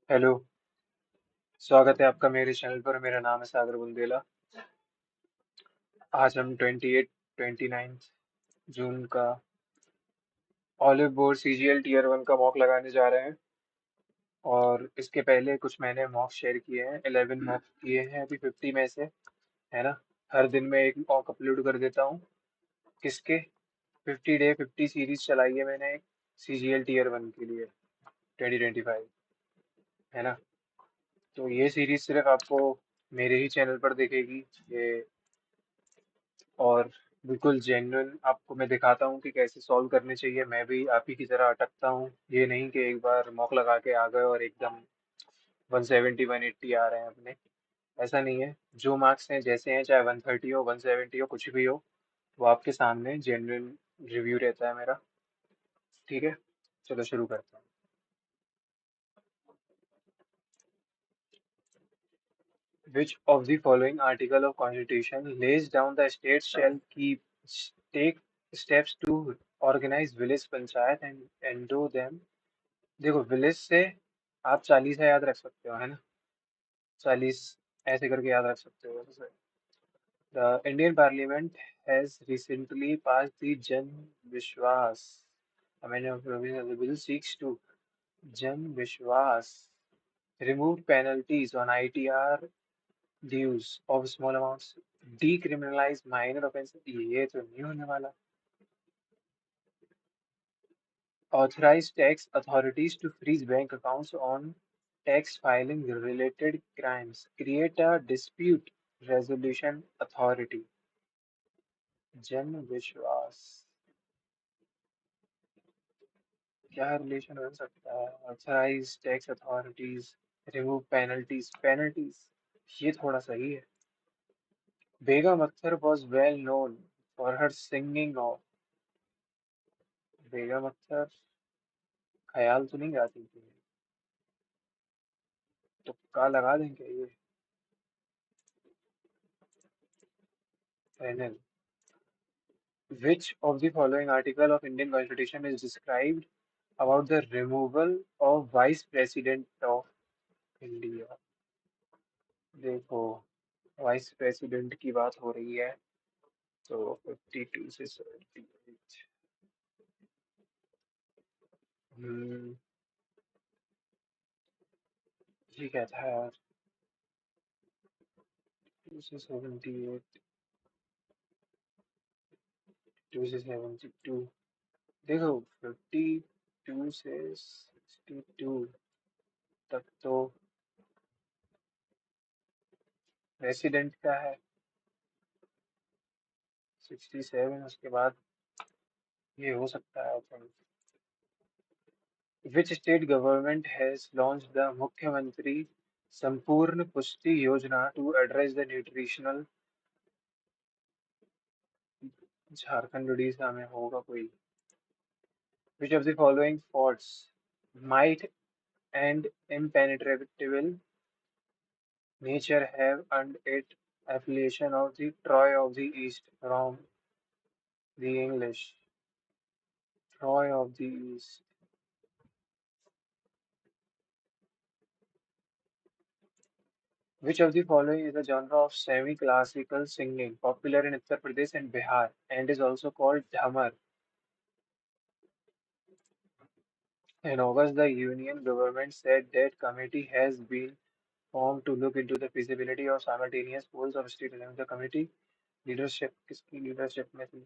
Hello. स्वागत है आपका मेरे चैनल पर। मेरा नाम है सागर बुंदेला। आज हम 29 जून का ऑलिव बोर्ड सीजीएल टीयर 1 का मॉक लगाने जा रहे हैं। और इसके पहले कुछ मैंने मॉक शेयर किए हैं, 11 मॉक किए हैं अभी 50 में से, है ना। हर दिन में एक मॉक अपलोड कर देता हूँ। किसके? 50 सीरीज चलाई है मैंने एक सीजीएल टीयर 1 के लिए, 2025, है ना। तो ये सीरीज सिर्फ आपको मेरे ही चैनल पर दिखेगी ये। और बिल्कुल जेन्युइन आपको मैं दिखाता हूँ कि कैसे सॉल्व करने चाहिए। मैं भी आप ही की तरह अटकता हूँ, ये नहीं कि एक बार मॉक लगा के आ गए और एकदम 170 180 आ रहे हैं अपने। ऐसा नहीं है। जो मार्क्स हैं जैसे हैं, चाहे 130 हो 170 हो कुछ भी हो, वो आपके सामने जेन्युइन रिव्यू रहता है मेरा। ठीक है, चलो शुरू करते हैं। Which of the following article of Constitution lays down the state shall keep take steps to organize village panchayat and endow them? देखो, विलेज से आप चालीसा याद रख सकते हो, है ना। 40 ऐसे करके याद रख सकते हो। The Indian parliament has recently pass the जन विश्वास amendment provision. The bill seeks to जन विश्वास remove penalties on ITR dues of small amounts, decriminalize minor offenses, ये तो नहीं होने वाला। Authorize tax authorities to freeze bank accounts on tax filing related crimes, create a dispute resolution authority। जन विश्वास क्या रिलेशन बन सकता है? Authorize tax authorities, remove penalties, ये थोड़ा सही है। बेगम Akhtar was well known for her singing of। बेगम अख्तर ख्याल तो नहीं गाती थी, तुक्का लगा देंगे ये। Final. Which of the following article of Indian Constitution is described about the removal of Vice President of India? देखो, वाइस प्रेसिडेंट की बात हो रही है, तो 52 से 78। हम्म, ये क्या था यार? 2 से 78, 2 से 72। देखो, 52 से 62 तक तो प्रेसिडेंट का है। 67 उसके बाद ये हो सकता है। Which state government has launched the Mukhyamantri Sampurna Pushti Yojana to address the nutritional? Jharkhand Orissa में होगा कोई। Which of the following forts might and impenetrable nature have earned it appellation of the Troy of the East from the English? Troy of the East. Which of the following is a genre of semi-classical singing popular in Uttar Pradesh and Bihar and is also called dhamar? In August, the union government said that committee has been formed to look into the feasibility of simultaneous polls of state elections. The committee leadership किसकी leadership में थी?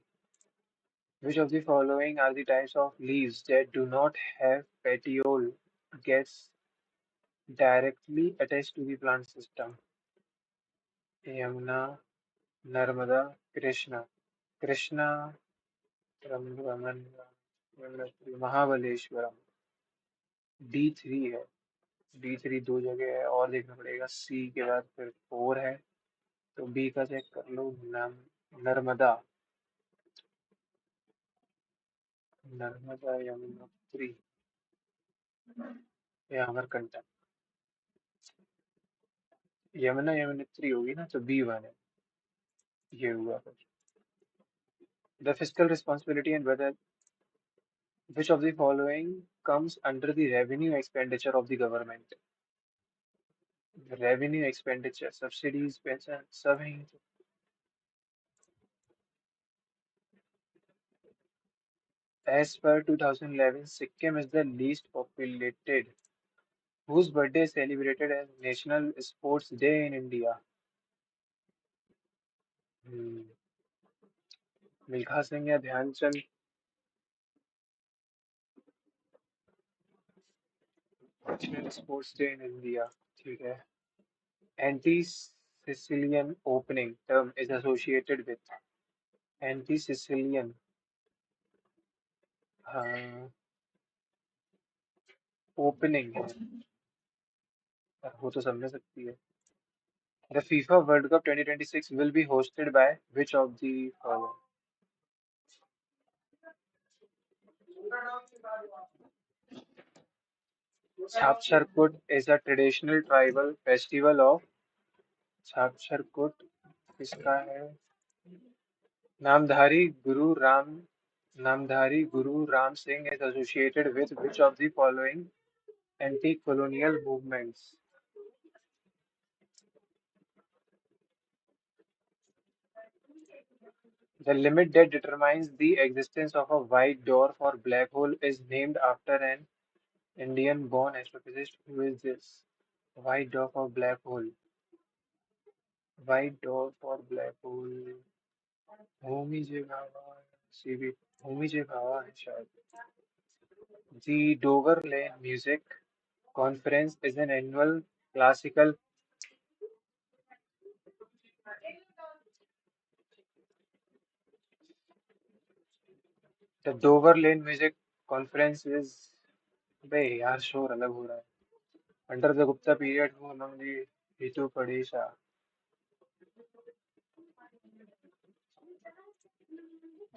Which of the following are the types of leaves that do not have petiole gets directly attached to the plant system? Yamuna, Narmada, Krishna. Krishna, महाबलेश्वरम। D3 है। D3 दो जगह है और देखना पड़ेगा। C के बाद फिर 4 है, तो B का चेक कर लो। नर्मदा, नर्मदा यमुनोत्री या अमरकंटक। यमुना यमुनोत्री होगी ना, तो B1 है। ये हुआ फिर। The fiscal responsibility and whether which of the following comes under the revenue expenditure of the government? Revenue expenditure subsidies pension सब है। As per 2011, Sikkim is the least populated. Whose birthday is celebrated as National Sports Day in India? Hmm. Milkha Singh या Dhyanchand? National sports day in India. ठीक है। Anti Sicilian opening term is associated with. Anti Sicilian. हाँ। Opening है। हो तो सब में सकती है। The FIFA World Cup 2026 will be hosted by which of the following? Chapsarkut is a traditional tribal festival of Chapsarkut किसका है? नामधारी गुरु Ram Namdhari Guru Ram Singh is associated with which of the following anti-colonial movements? The limit that determines the existence of a white dwarf or black hole is named after an Indian-born astrophysicist. Who is this? White dwarf or black hole? White dwarf or black hole? Homi J Bhabha CV Homi J Bhabha है शायद. The Dover Lane Music Conference is an annual classical. The Dover Lane Music Conference is. अबे यार शोर अलग हो रहा है. Under the Gupta period, who among the Hitu Padisha?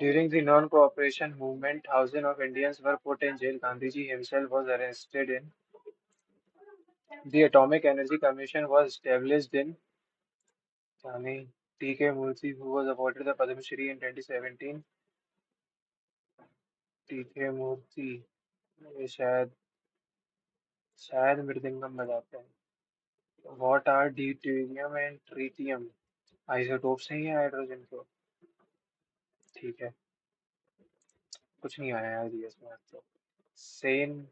During the non-cooperation movement, thousands of Indians were put in jail. Gandhiji himself was arrested in. The Atomic Energy Commission was established in. Chani T.K. Murthy, who was awarded the Padma Shri in 2017. T.K. Murthy, ये शायद शायद मृदंगम बजाते हैं. What are deuterium and tritium? Isotopes हैं या hydrogen के? ठीक है. कुछ नहीं आया यार जीएस में आज तो. सेन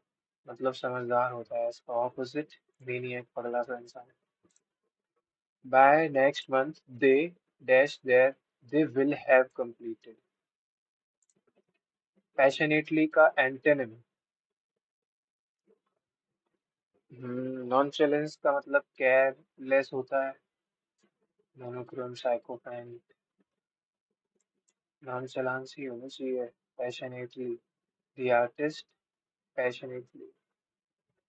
मतलब समझदार होता है, इसका ऑपोजिट मीनिंग पगला सा इंसान. By next month they dash their they will have completed. Passionately का एंटोनिम. नॉनचेलेंस का मतलब केयरलेस होता है. मोनोक्रोम साइकोपैन. नॉनचेलेंस ही होना चाहिए. Passionately. The artist. Passionately.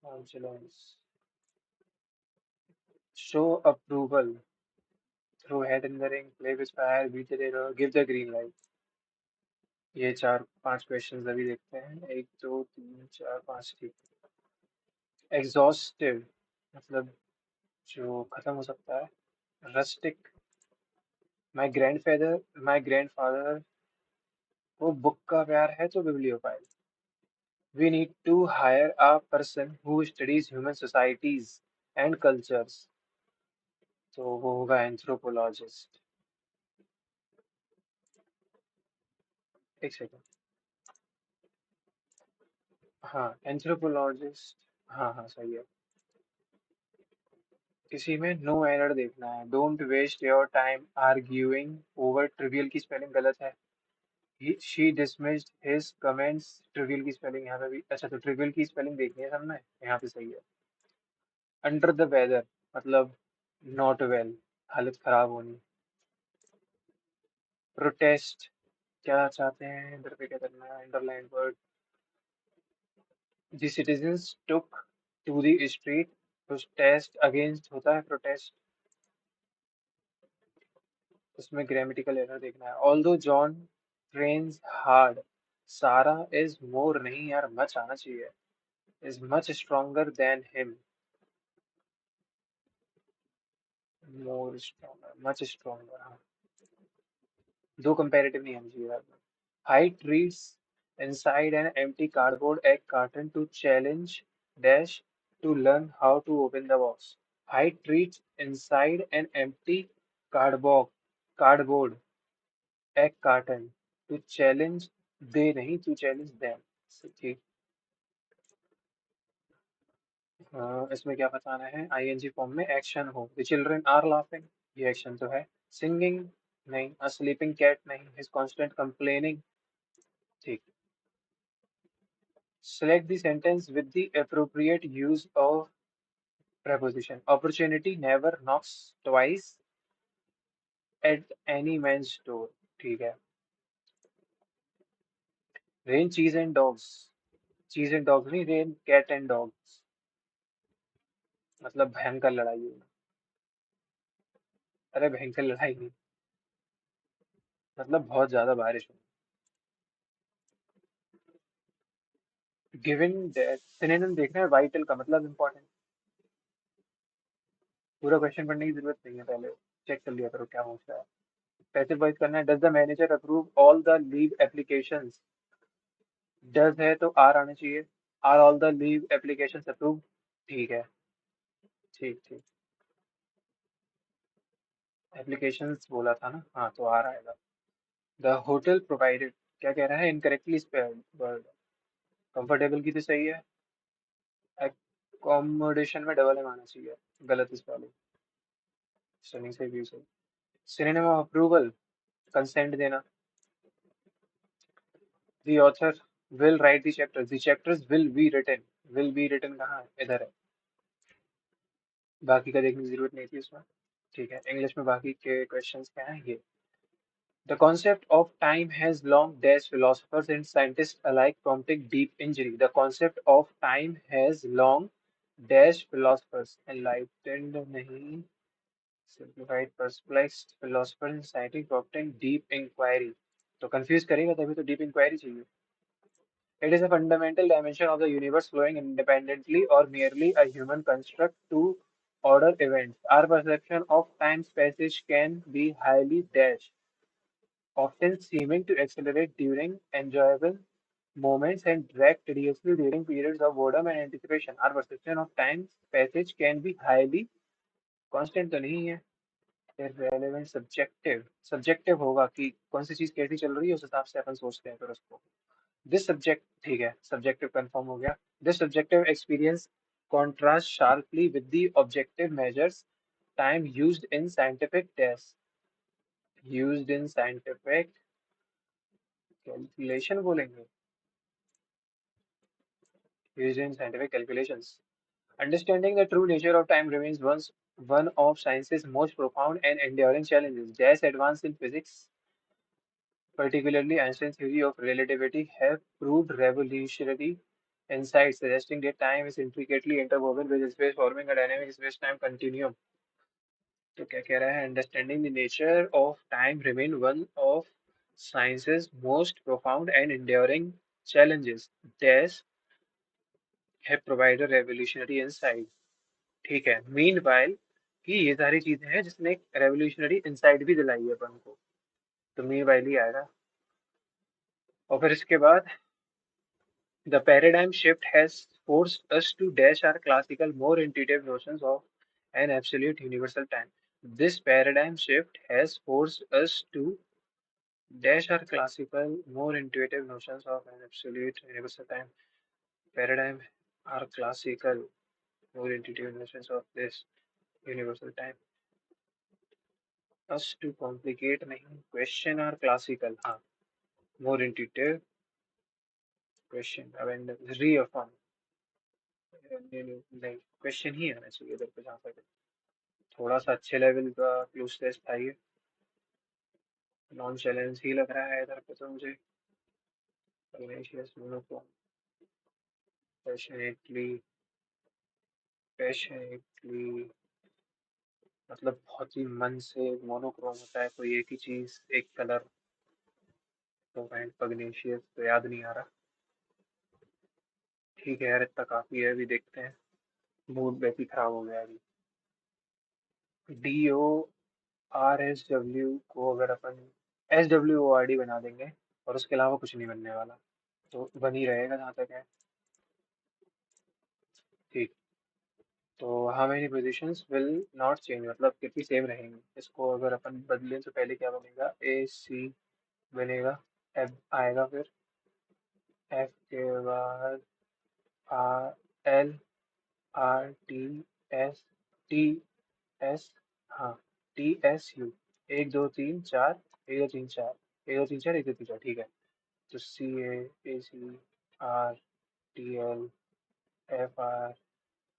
Nonchalance. Show approval. Throw head in the ring. Play with fire. Beat the dead. Give the green light. ये चार पांच क्वेश्चंस अभी देखते हैं. एक दो तीन चार पांच. ठीक. एग्जॉस्टिव मतलब जो खत्म हो सकता है. रस्टिक. माय ग्रैंडफादर को बुक का प्यार है तो bibliophile. We need to hire a person who studies human societies and cultures. तो वो होगा एंथ्रोपोलॉजिस्ट. एक सेकेंड. हाँ एंथ्रोपोलॉजिस्ट. हाँ हाँ सही है. किसी में नो एरर देखना है. Don't waste your time arguing over trivial की स्पेलिंग गलत है. She dismissed his comments. Trivial की स्पेलिंग यहाँ पे भी अच्छा. तो ट्रिवियल की स्पेलिंग देखनी है सबने. यहाँ पे सही है. अंडर द वेदर मतलब नॉट वेल, हालत खराब होनी. प्रोटेस्ट क्या चाहते हैं इधर पे, क्या करना है. Underline word. The citizens took to the street. Protest against होता है प्रोटेस्ट. इसमें ग्रामेटिकल एरर देखना है. Although John trains hard. Sara is more नहीं यार, मच आना चाहिए. Is much stronger than him. More stronger much stronger. दो कंपैरेटिव नहीं आनी चाहिए. Height reads inside an empty cardboard egg carton to challenge dash to learn how to open the box. Hide treats inside an empty cardboard cardboard egg carton to challenge दे नहीं to challenge them. ठीक। इसमें क्या बताना है? ING form में action हो। The children are laughing, ये action तो है। सिंगिंग नहीं। अ स्लीपिंग कैट नहीं। His constant complaining. ठीक। Select the sentence with the appropriate use of preposition. Opportunity never knocks twice at any man's door. ठीक है। Rain, cheese and dogs. Cheese and dogs नहीं, rain, cat and dogs. मतलब भयंकर लड़ाई हुई। अरे भयंकर लड़ाई नहीं, मतलब बहुत ज्यादा बारिश हुई। गिवन दैट सिनोनिम देखना है, वाइटल का मतलब इंपॉर्टेंट। पूरा क्वेश्चन पढ़ने की जरूरत नहीं है, पहले चेक कर लिया करो क्या पूछ रहा है। पैसिव वॉइस करना है। Does the manager approve all the leave applications? Does है तो आर आना चाहिए। Are all the leave applications approve? ठीक है। ठीक ठीक। एप्लीकेशंस बोला था ना, हाँ तो आर आएगा। द होटल प्रोवाइडेड, क्या कह रहा है? Incorrectly spelled word. कंफर्टेबल की तो सही है। एकोमोडेशन में डबल एम आना चाहिए, गलत स्पेलिंग। स्पेलिंग से भी सही। सिनोनिम ऑफ अप्रूवल, कंसेंट देना। The author will write the chapters, the chapters will be written. Will be written कहाँ है? इधर है। बाकी का देखने की जरूरत नहीं थी इसमें। ठीक है, इंग्लिश में बाकी के क्वेश्चंस क्या हैं ये। The concept of time has long dash philosophers and scientists alike prompting deep injury. The concept of time has long dash philosophers enlightened नहीं, simplified perplexed philosophers and scientists prompting deep inquiry. तो confuse करेगा तभी तो deep inquiry चाहिए। It is a fundamental dimension of the universe flowing independently or merely a human construct to order events. Our perception of time's passage can be highly dashed, often seeming to accelerate during enjoyable moments and drag tediously during periods of boredom and anticipation. Our perception of time's passage can be highly constant तो नहीं है, irrelevant, subjective। subjective होगा कि कौन सी चीज कैसी चल रही है, उस हिसाब से अपन सोचते हैं फिर उसको। दिस सब्जेक्ट, ठीक है, subjective कंफर्म हो गया। This subjective experience contrasts sharply with the objective measures time used in scientific calculation बोलेंगे, used in scientific calculations. Understanding the true nature of time remains one of science's most profound and enduring challenges. Jazz advances in physics, particularly Einstein's theory of relativity, have proved revolutionary insights suggesting that time is intricately interwoven with space, forming a dynamic space-time continuum. तो क्या कह रहा है? Understanding the nature of time remains one of science's most profound and enduring challenges. Jazz have provided revolutionary insight। ठीक है, mean while कि ये सारी चीजें हैं जिसने एक रेवोल्यूशनरी इंसाइट भी दिलाई है अपन को, तो मीन वाइल ही आएगा। और फिर इसके बाद the paradigm shift has forced us to dash our classical more intuitive notions of an absolute universal time. This paradigm shift has forced us to dash our classical more intuitive notions of an absolute universal time. Paradigm our classical more intuitive notions of this universal time us to complicate नहीं, question are classical, हाँ, more intuitive question abandon reaffirm नहीं, question ही आना चाहिए इधर पे जहाँ तक है। थोड़ा सा अच्छे लेवल का क्लूज टेस्ट था ये, नॉन चैलेंज ही लग रहा है इधर पे तो मुझे। Pernicious monochrome, passionately passionately मतलब बहुत ही मन से मोनोक्रोम होता है कोई एक ही चीज एक कलर, तो पग्नेशियस तो याद नहीं आ रहा। ठीक है यार, इतना काफी है, अभी देखते हैं। मूड वैसे ही खराब हो गया अभी। D O R S W को अगर अपन S W O R D बना देंगे और उसके अलावा कुछ नहीं बनने वाला, तो बन ही रहेगा जहाँ तक है। ठीक। तो how many positions will not change, मतलब कितनी सेम रहेंगी। इसको अगर अपन बदलें तो पहले क्या बनेगा, ए सी बनेगा, एफ आएगा, फिर एफ के बाद R L R T S T S, हाँ टी एस यू, एक दो तीन चार, एक दो तीन चार, एक दो तीन चार, एक दो तीन चार, ठीक है। तो C A C R T L F R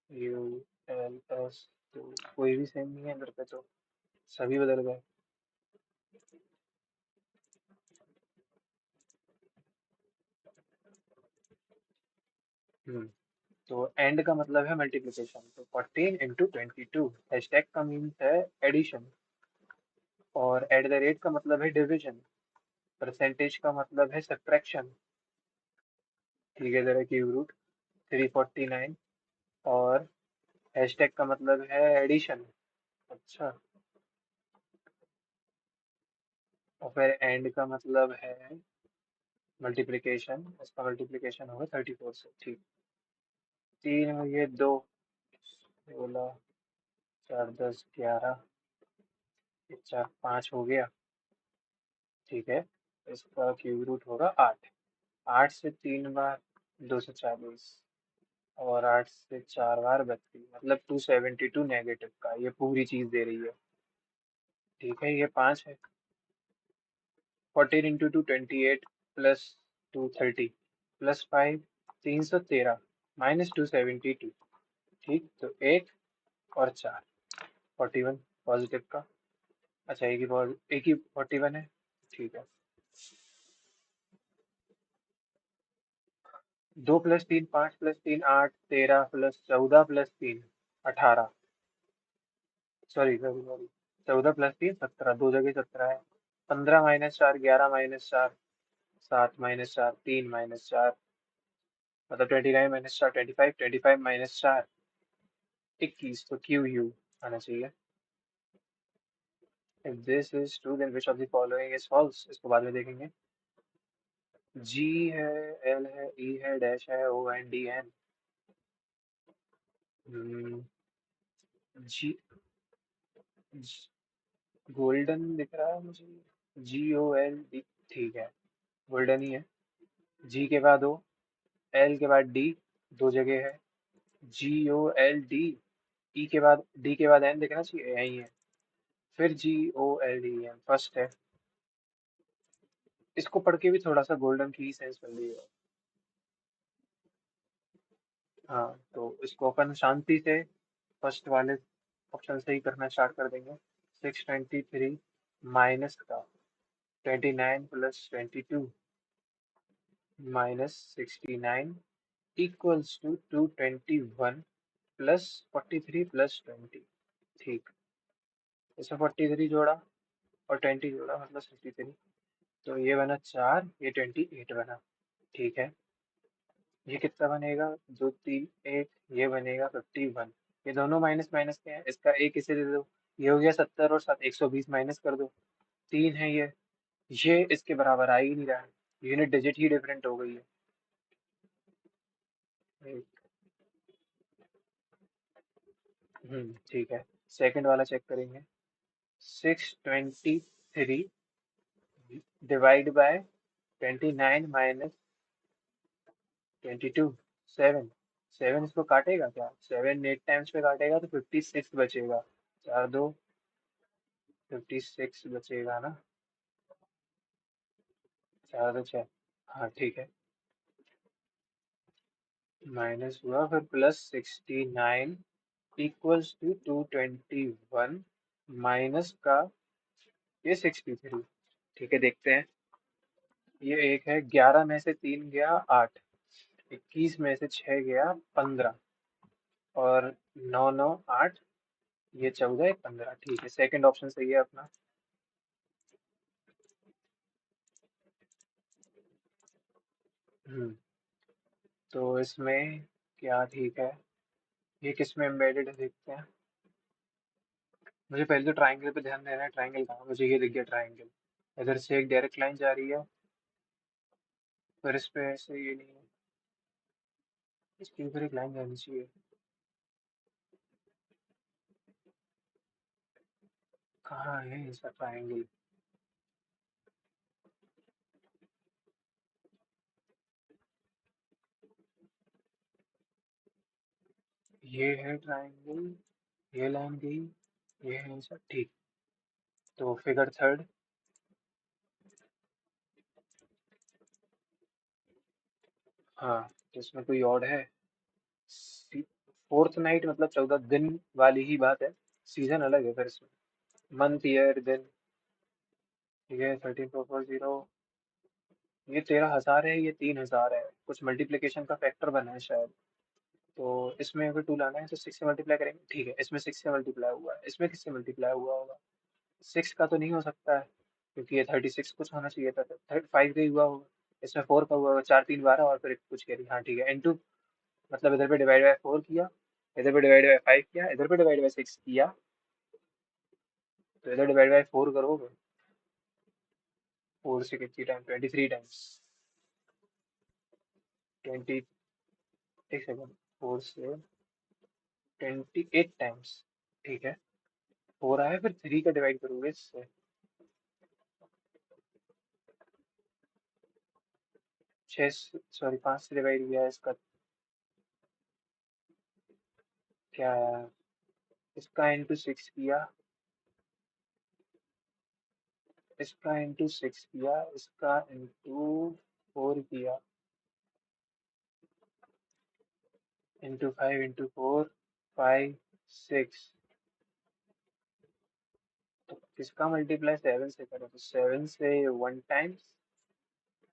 U L S, तो कोई भी सेम नहीं है इधर पे, तो सभी बदल गए। हम्म तो एंड का मतलब है मल्टीप्लिकेशन, तो 14 × 22, हैशटैग का मीन्स है एडिशन, और एट द रेट का मतलब है डिविजन, परसेंटेज का मतलब है सब्ट्रैक्शन, ठीक है, जरा क्यूब रूट 349, और हैशटैग का मतलब है एडिशन। अच्छा, और फिर एंड का मतलब है मल्टीप्लिकेशन, इसका मल्टीप्लिकेशन होगा 34 से, ठीक। तीन और ये दो, 16, चार 10 11, एक चार 5 हो गया, ठीक है। इसका क्यूब रूट होगा 8, 8 से 3 बार 240, और 8 से 4 बार 32, मतलब 272 नेगेटिव का ये पूरी चीज दे रही है, ठीक है। ये 5 है, 14 × 2 28 प्लस 230 प्लस 5 313 माइनस 272, ठीक। तो एक और चार, 41 पॉजिटिव का, अच्छा एक ही 41 है, ठीक है। 2 + 3 5 + 3 8 13 +14 + 3 18, सॉरी सॉरी सॉरी, 14 + 3 17, दो जगह 17 है। 15 - 4 11 - 4 7 - 4 3 - 4, मतलब 29 - 4 25, 25 - 4 21, तो क्यू यू आना चाहिए। If this is true then which of the following is false, इसको बाद में देखेंगे। जी है, एल है, ई है, डैश है, ओ एन डी एन, जी, गोल्डन दिख रहा है मुझे, GOLD, ठीक है, गोल्डन ही है। जी के बाद ओ, एल के बाद डी, दो जगह है, GOLD, ई के बाद डी के बाद एन दिखना चाहिए, यही है, फिर GOLDEN फर्स्ट है। इसको पढ़ के भी थोड़ा सा गोल्डन की ही सेंस मिल रही है। हाँ, तो इसको अपन शांति से फर्स्ट वाले ऑप्शन से ही करना स्टार्ट कर देंगे। 623 माइनस का 29 + 22 -69 इक्वल्स टू 221 +43 + 20, ठीक। इसमें 43 जोड़ा और 20 जोड़ा, मतलब 63, तो ये बना 4, ये 28 बना, ठीक है। ये कितना बनेगा, दो तीन एक, ये बनेगा 51, ये दोनों माइनस माइनस के हैं, इसका एक इसे दे दो, ये हो गया 70 और 7 120 माइनस कर दो, तीन है ये इसके बराबर आ ही नहीं रहा है, यूनिट डिजिट ही डिफरेंट हो गई है। ठीक है, सेकंड वाला चेक करेंगे। 623 डिवाइड बाय 29 - 22, 7, 7 इसको काटेगा क्या, 7 8 टाइम्स पे काटेगा तो 56 बचेगा, चार दो 56 बचेगा ना, चार दो छः, हाँ ठीक है। माइनस हुआ, फिर +69 इक्वल्स टू 221 माइनस का ये 63, ठीक है, देखते हैं। ये एक है, 11 में से 3 गया 8, 21 में से 6 गया 15, और 9 9 8, ये 14 15, ठीक है, सेकंड ऑप्शन सही है अपना। हम्म तो इसमें क्या ठीक है, ये किस में एम्बेडेड है देखते हैं। मुझे पहले तो ट्राइंगल पे ध्यान देना है, ट्राइंगल कहाँ, मुझे ये दिख गया ट्राइंगल, इधर से एक डायरेक्ट लाइन जा रही है, फिर इस पे ऐसे, ये नहीं है, इसके ऊपर एक लाइन जानी चाहिए, कहाँ है इसका ट्राइंगल? ये है ट्राइंगल, ये लाइन गई, ये है आंसर, ठीक। तो फिगर थर्ड। हाँ, तो इसमें कोई और है? फोर्थ नाइट मतलब 14 दिन वाली ही बात है। सीजन अलग है फिर इसमें। मंथ, ईयर, दिन। ठीक है, 13440। ये 13,000 है, ये 3,000 है, कुछ मल्टीप्लिकेशन का फैक्टर बना है शायद। तो इसमें अगर टू लाना है तो 6 से मल्टीप्लाई करेंगे, ठीक है। इसमें 6 से मल्टीप्लाई हुआ है, इसमें किससे मल्टीप्लाई हुआ होगा? 6 का तो नहीं हो सकता है, क्योंकि ये 36 कुछ होना चाहिए था, 35 का ही हुआ होगा। इसमें 4 का हुआ होगा, 4 3 12 और फिर कुछ कह रही, हाँ ठीक है, इनटू। मतलब इधर पे डिवाइड बाय 4 किया, इधर पे डिवाइड बाय 5 किया, इधर पे डिवाइड बाय 6 किया, तो इधर डिवाइड बाय 4 करोगे। 4 से कितनी टाइम? 23 टाइम्स। 20, एक सेकंड, 4 से 28 टाइम्स। ठीक है, 4 आया, फिर 3 का डिवाइड करोगे इससे। 6, सॉरी 5 से डिवाइड किया है इसका। क्या आया? इसका इंटू 6 किया, इसका इंटू 6 किया, इसका इंटू 4 किया, इंटू 5 इंटू 4, 5 6। तो किसका मल्टीप्लाई 7 से करें? तो 7 से 1 टाइम्स,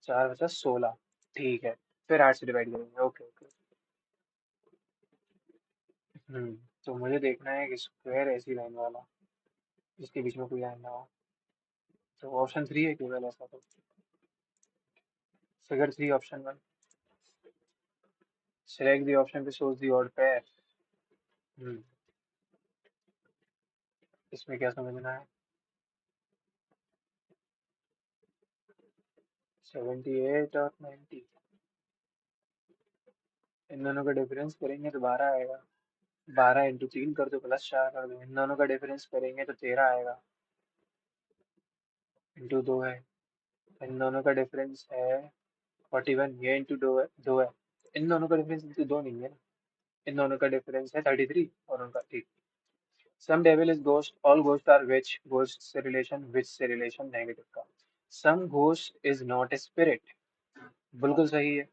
4 बचा 16। ठीक है, फिर 8 से डिवाइड करेंगे, ओके ओके। हम्म। तो मुझे देखना है कि स्क्वायर ऐसी लाइन वाला जिसके बीच में कोई लाइन ना हो। तो ऑप्शन 3 है केवल ऐसा तो। Figure 3 option 1। Select the option which shows the odd pair। हम्म। इसमें क्या समझना है? 78 और 90, इन दोनों का डिफरेंस करेंगे तो 12 आएगा। 12 इंटू 3 कर दो, प्लस 4 कर दो, इन दोनों का डिफरेंस करेंगे तो 13 आएगा। इंटू 2 है, इन दोनों का डिफरेंस है 41, ये इंटू 2 है, 2 है। इन दोनों का डिफरेंस इंटू 2 नहीं है ना, इन दोनों का डिफरेंस है 33 और उनका, ठीक। Some devil is ghost, all ghost are witch, ghost से रिलेशन, विच से रिलेशन, नेगेटिव का। Some ghost is not a spirit, बिल्कुल सही है।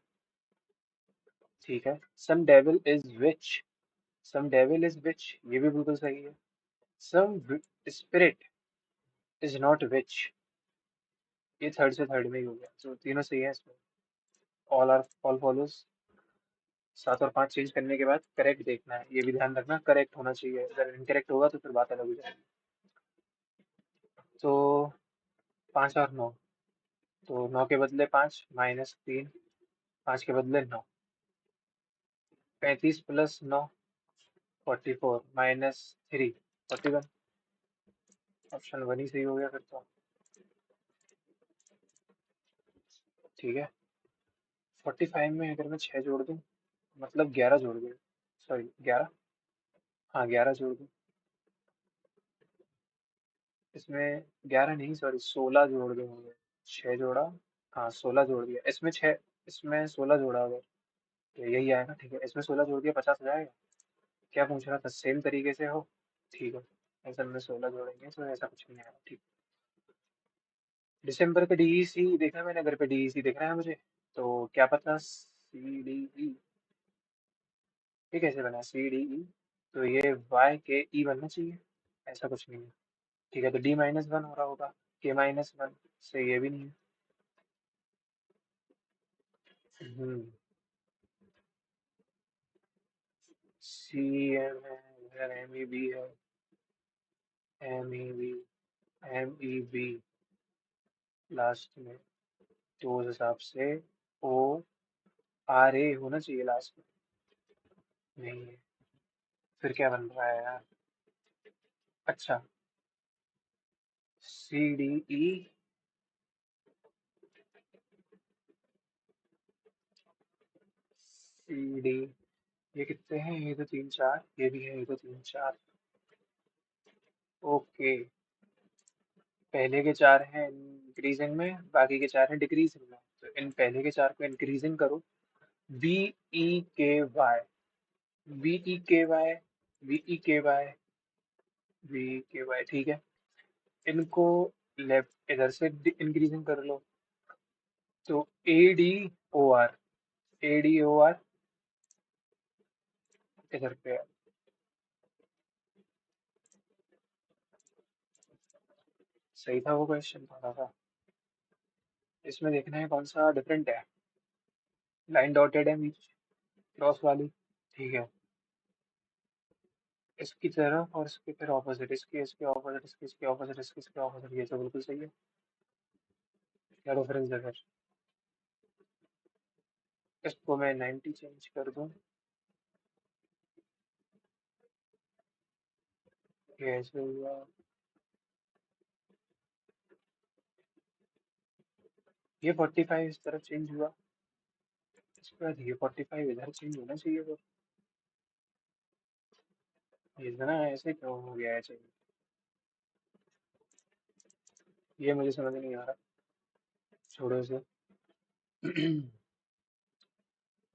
ठीक है, some devil is witch, some devil is witch, ये भी बिल्कुल सही है। Some spirit is not witch, ये थर्ड से थर्ड में ही हो गया, तो तीनों सही है इसमें। All are, all follows. 7 और 5 चेंज करने के बाद करेक्ट देखना है, ये भी ध्यान रखना, करेक्ट होना चाहिए, अगर इनकरेक्ट होगा तो फिर बात अलग हो जाएगी। तो 5 और 9, तो 9 के बदले 5 माइनस 3, 5 के बदले 9, 35 प्लस 9, 44 माइनस 3, 41। ऑप्शन 1 ही सही हो गया फिर तो। ठीक है, 45 में अगर मैं 6 जोड़ दूं, मतलब 11 जोड़ दूं, सॉरी 11, हाँ 11 जोड़ दूं, इसमें 11 नहीं, सॉरी 16 जोड़ दूंगा। 6 जोड़ा, हाँ 16 जोड़ दिया, इसमें 6, इसमें 16 जोड़ा अगर, तो यही आएगा। ठीक है, इसमें 16 जोड़ दिया, 50 हो जाएगा। क्या पूछ रहा था? सेम तरीके से हो, ठीक है। ऐसा में 16 जोड़ेंगे तो ऐसा कुछ नहीं आएगा, ठीक। दिसंबर का डीईसी देखा मैंने, घर पे डीईसी दिख रहा है मुझे, तो क्या पता सी डी ई, ये कैसे बना सी डी ई? तो ये वाई के ई बनना चाहिए, ऐसा कुछ नहीं है। ठीक है, तो डी माइनस वन हो रहा होगा, के माइनस वन से, ये भी नहीं है। हम्म। सी एम है, इधर एम ई बी है, M E B, M E B last में, तो उस हिसाब से ओ आर ए होना चाहिए लास्ट में, नहीं है। फिर क्या बन रहा है यार? अच्छा, C D E, C D, ये कितने हैं? ये तो 3 4, ये भी है, ये तो 3 4, ओके। पहले के चार हैं इंक्रीजिंग में, बाकी के चार हैं डिक्रीजिंग में, तो इन पहले के चार को इंक्रीजिंग करो। VEKY, VEKY, VEKY, VEKY, ठीक है। इनको लेफ्ट इधर से इंक्रीजिंग कर लो, तो ADOR, ADOR इधर पे है। सही था वो क्वेश्चन, थोड़ा सा इसमें देखना है कौन सा डिफरेंट है। लाइन डॉटेड है बीच, क्रॉस वाली, ठीक है। इसकी तरफ और इसके फिर ऑपोजिट, इसके ऑपोजिट, इसके ऑपोजिट, इसके ऑपोजिट, ये तो बिल्कुल सही है। क्या डिफरेंस है फिर? इसको मैं 90 चेंज कर दूं, ये ऐसे हुआ। ये 45 इस तरफ चेंज हुआ, इसके बाद ये 45 इधर चेंज होना चाहिए, तो ये ना ऐसे क्यों हो गया है चेंज, ये मुझे समझ नहीं आ रहा। छोड़ो इसे।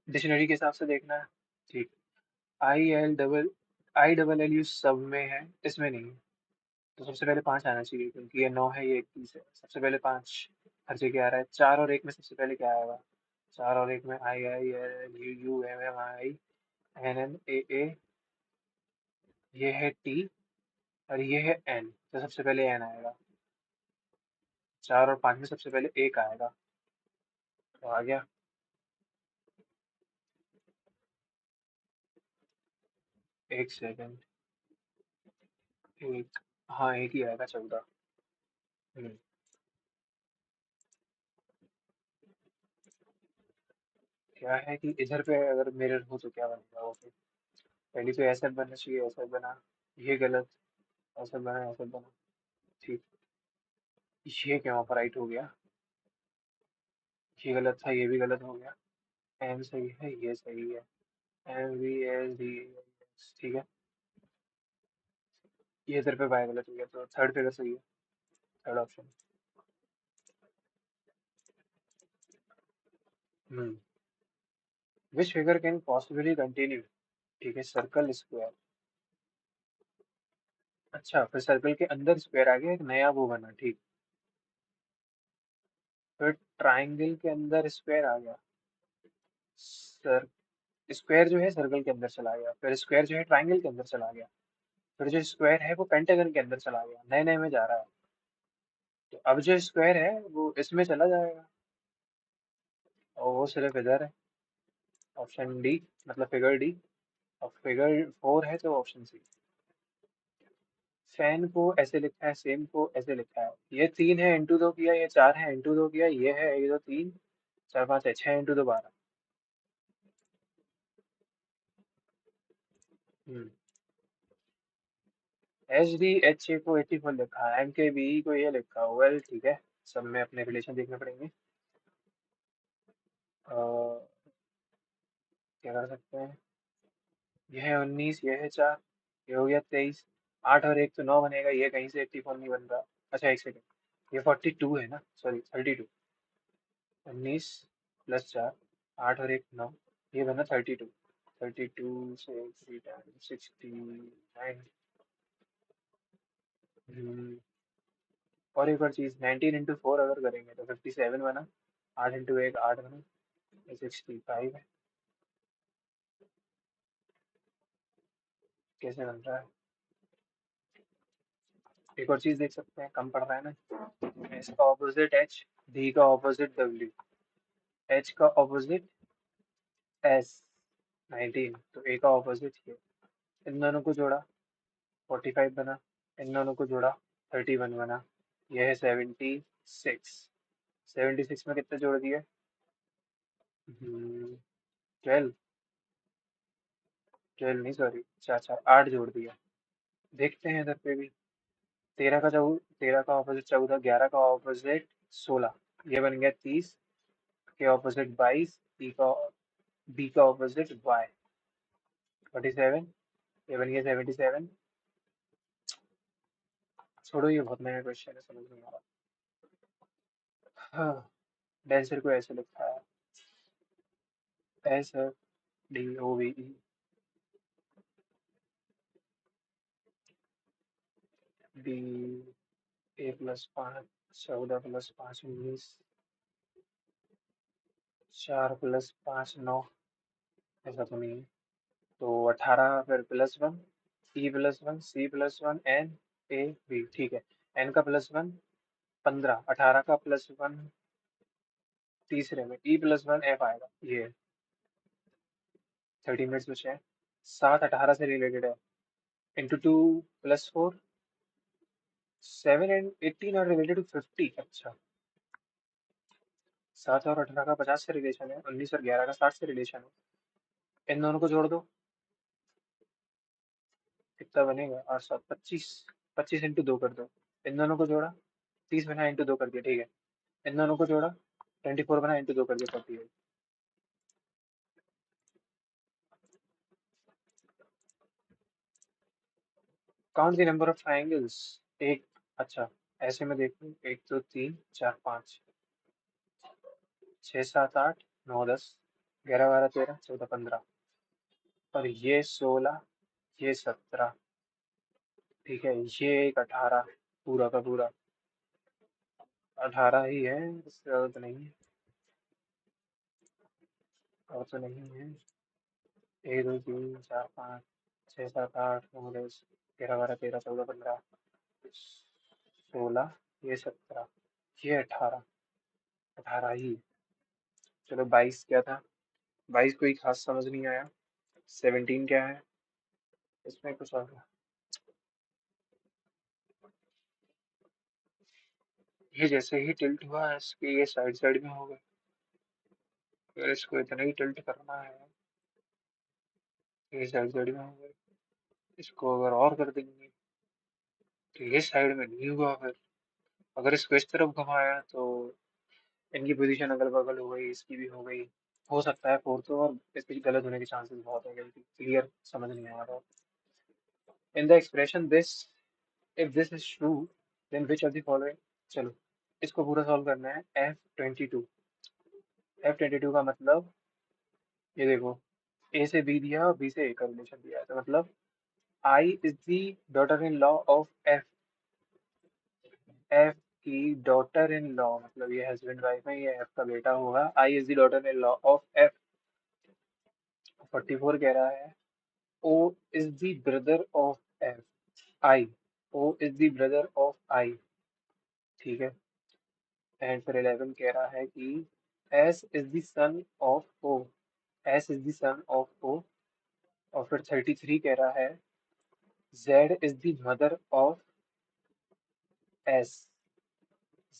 डिक्शनरी के हिसाब से देखना है, ठीक। आई डबल एल यू सब में है, इसमें नहीं है। तो सबसे पहले पाँच आना चाहिए, क्योंकि ये नौ है, ये 21 है। सबसे पहले पाँच हर जगह आ रहा है। चार और एक में सबसे पहले क्या आएगा? चार और एक में I I L U U M M I N N A A, ये है टी, और ये है एन, तो सबसे पहले एन आएगा। चार और पाँच में सबसे पहले एक आएगा, तो आ गया। एक सेकंड, एक, हाँ एक ही आएगा, 14। हम्म, क्या है कि इधर पे अगर मिरर हो तो क्या बनेगा वो फिर? पहले तो ऐसा बनना चाहिए, ऐसा बना, ये गलत, ऐसा बना, ऐसा बना, ठीक। ये क्या ऑपराइट हो गया? ये गलत था, ये भी गलत हो गया। एम सही है, ये सही है। MVSD, ठीक है। ये इधर पे बाय गलत हो गया, तो थर्ड फिगर सही है, third option. Hmm, which figure can possibly continue, ठीक है। सर्कल स्क्वायर, अच्छा फिर सर्कल के अंदर स्क्वायर आ गया, एक नया वो बना, ठीक। फिर ट्राइंगल के अंदर स्क्वायर आ गया, सर स्क्वायर जो है सर्कल के अंदर चला गया, फिर स्क्वायर जो है ट्राइंगल के अंदर चला गया, फिर जो स्क्वायर है वो पेंटागन के अंदर चला गया, नए नए में जा रहा है। तो अब जो स्क्वायर है वो इसमें चला जाएगा, और वो सिर्फ इधर है, ऑप्शन डी, मतलब फिगर डी। और फिगर फोर है तो ऑप्शन सी। फैन को ऐसे लिखा है, सेम को ऐसे लिखा है। ये तीन है इंटू दो किया, ये चार है इंटू दो किया, ये है ये दो तीन, चार पाँच है, छः इंटू दो 12। हम्म, HDHA को 84 लिखा है, MKBE को ये लिखा है, वेल ठीक है। सब में अपने रिलेशन देखने पड़ेंगे। क्या कर सकते हैं? ये है 19, ये है चार, ये हो गया 23। आठ और एक तो 9 बनेगा, ये कहीं से 84 नहीं बन रहा। अच्छा एक सेकेंड, ये 42 है ना, सॉरी 32। 19 प्लस चार, आठ और एक 9, ये बना 32। 32 से 3 टाइम 69। और एक और चीज़, 19 इंटू फोर अगर करेंगे तो 57 बना, आठ इंटू एक 8 बना, ये 65 है। कैसे बन रहा है? एक और चीज़ देख सकते हैं, कम पड़ रहा है ना। एस का ऑपोजिट एच, डी का ऑपोजिट डब्ल्यू, एच का ऑपोजिट एस, 19, तो ए का ऑपोजिट ये। इन दोनों को जोड़ा, 45 बना। इन दोनों को जोड़ा, 31 बना। यह है 76। 76 में कितने जोड़ दिए? 12, 12 नहीं सॉरी, चार चार 8 जोड़ दिया। देखते हैं इधर पे भी। 13 का ऑपोजिट 14, 11 का ऑपोजिट 16, ये बन गया 30, के ऑपोजिट 22, बी का ऑपोजिट वाई 47, ये बन गया 77। छोड़ो, ये बहुत नया क्वेश्चन है, समझ नहीं आ रहा। हाँ, डेंसर को ऐसे लिखा है, SFDOVE, DA+5 14+5 19, 4+5 9, ऐसा तो नहीं है। तो 18, फिर +1, E+1, C+1, NAB, ठीक है। N का +1 15, 18 का +1 तीसरे में, E+1 F आएगा, ये 30 मिनट्स बचे हैं। 7 18 से रिलेटेड है, into 2+4, 7 and 18 are related to 50। अच्छा, 7 और 18 का 50 से रिलेशन है, 19 और 11 का 60 से रिलेशन है। इन दोनों को जोड़ दो, कितना बनेगा? 8 7 25, 25 इंटू 2 कर दो। इन दोनों को जोड़ा, 30 बना, इंटू 2 कर दिया, ठीक है। इन दोनों को जोड़ा, 24 बना, इंटू 2 कर दिया, 48। Count the number of triangles. एक, अच्छा, ऐसे में देखो, 1 2 3 4 5 6 7 8 9 10 11 12 13 14 15, और ये 16, ये 17, ठीक है। ये एक 18, पूरा का पूरा 18 ही है, इससे ज्यादा तो नहीं है, और तो नहीं है। 1 2 3 4 5 6 7 8 9 10 11 12 13 14 15 16, ये 17, ये 18, 18 ही। चलो 22 क्या था? 22 कोई खास समझ नहीं आया। 17 क्या है? इसमें कुछ और है। ये जैसे ही टिल्ट हुआ, इसके ये साइड साइड में होगा। अगर इसको इतना ही टिल्ट करना है, ये साइड साइड में होगा। इसको अगर और कर देंगे तो ये साइड में नहीं हुआ। फिर अगर इसको इस तरफ घुमाया तो इनकी पोजीशन अगल बगल हो गई, इसकी भी हो गई। हो सकता है फोर्थ, और इसकी गलत होने के चांसेस बहुत है, गलती क्लियर समझ नहीं आ रहा। In the expression this, if this is true, then which of the following. चलो, इसको पूरा सॉल्व करना है। F22 का मतलब, ये देखो, ए से बी दिया और बी से ए का रिलेशन दिया है, तो मतलब I is the daughter in law of F. F की डॉटर इन लॉ मतलब ये हस्बैंड वाइफ है, ये एफ का बेटा होगा। I is the daughter in law of F. 44 कह रहा है O is the brother of F. I, O is the brother of I, ठीक है। एंड फिर 11 कह रहा है कि S is the son of O, S is the son of O. और फिर 33 कह रहा है Z is the mother of S,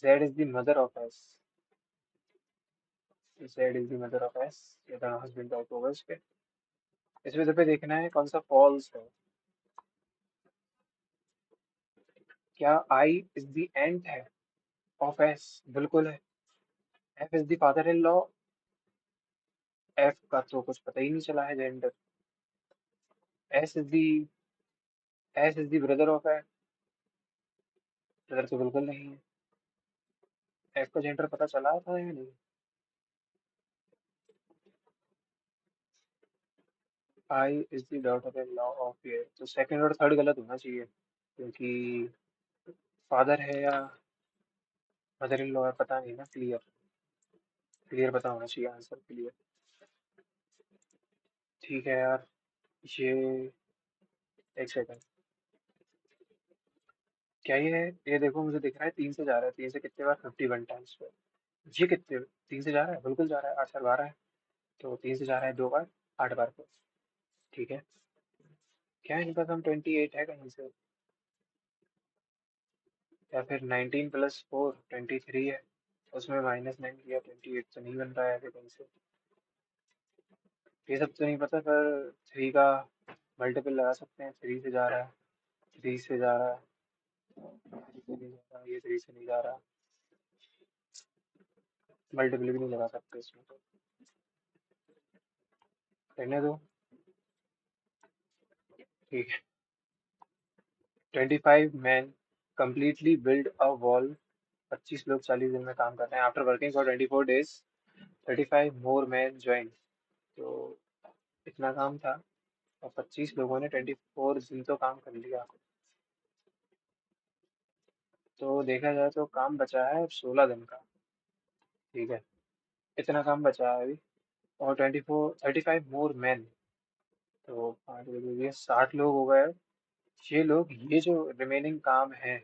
Z is the mother of S, Z is the mother of S. ये दोनों हस्बैंड वाइफ होगा इसके। इस वजह पे देखना है कौन सा फॉल्स है। क्या आई इज द एंट है ऑफ एस? बिल्कुल है। F is the father in law, F का तो कुछ पता ही नहीं चला है gender. S is the, S is the brother of F, brother तो बिल्कुल नहीं है। एफ का जेंडर पता चला था या नहीं? I is the daughter in law of, ये तो सेकंड और थर्ड गलत होना चाहिए, क्योंकि फादर है या मदर इन लॉ है पता नहीं ना। क्लियर, क्लियर पता होना चाहिए आंसर क्लियर। ठीक है यार, ये, एक सेकंड, क्या ये है? ये देखो, मुझे दिख रहा है 3 से जा रहा है। 3 से कितने बार? 51 टाइम्स पे। ये कितने, 3 से जा रहा है? बिल्कुल जा रहा है, 8 4 12 है। तो 3 से जा रहा है 2 बार, 8 बार पे, ठीक है। क्या इनका सम 28 है कहीं से? या फिर 19 + 4 23 है, उसमें -9 किया, 28 तो नहीं बन रहा है ऐसे कहीं से। ये सब तो नहीं पता, पर 3 का मल्टीपल लगा सकते हैं। 3 से जा रहा है, 3 से जा रहा है, 3 से नहीं जा रहा, ये 3 से नहीं जा रहा। मल्टीपल भी नहीं लगा सकते इसमें तो, रहने दो। ठीक है। 25 man completely build a wall. 25 लोग 40 दिन में काम कर रहे हैं। After working for 24 days 35 more man join. तो इतना काम था और 25 लोगों ने 24 दिन तो काम कर लिया। तो देखा जाए तो काम बचा है 16 दिन का। ठीक है, इतना काम बचा है अभी। और 35 मोर मैन। तो 5 60 लोग हो गए। ये लोग ये जो रिमेनिंग काम है,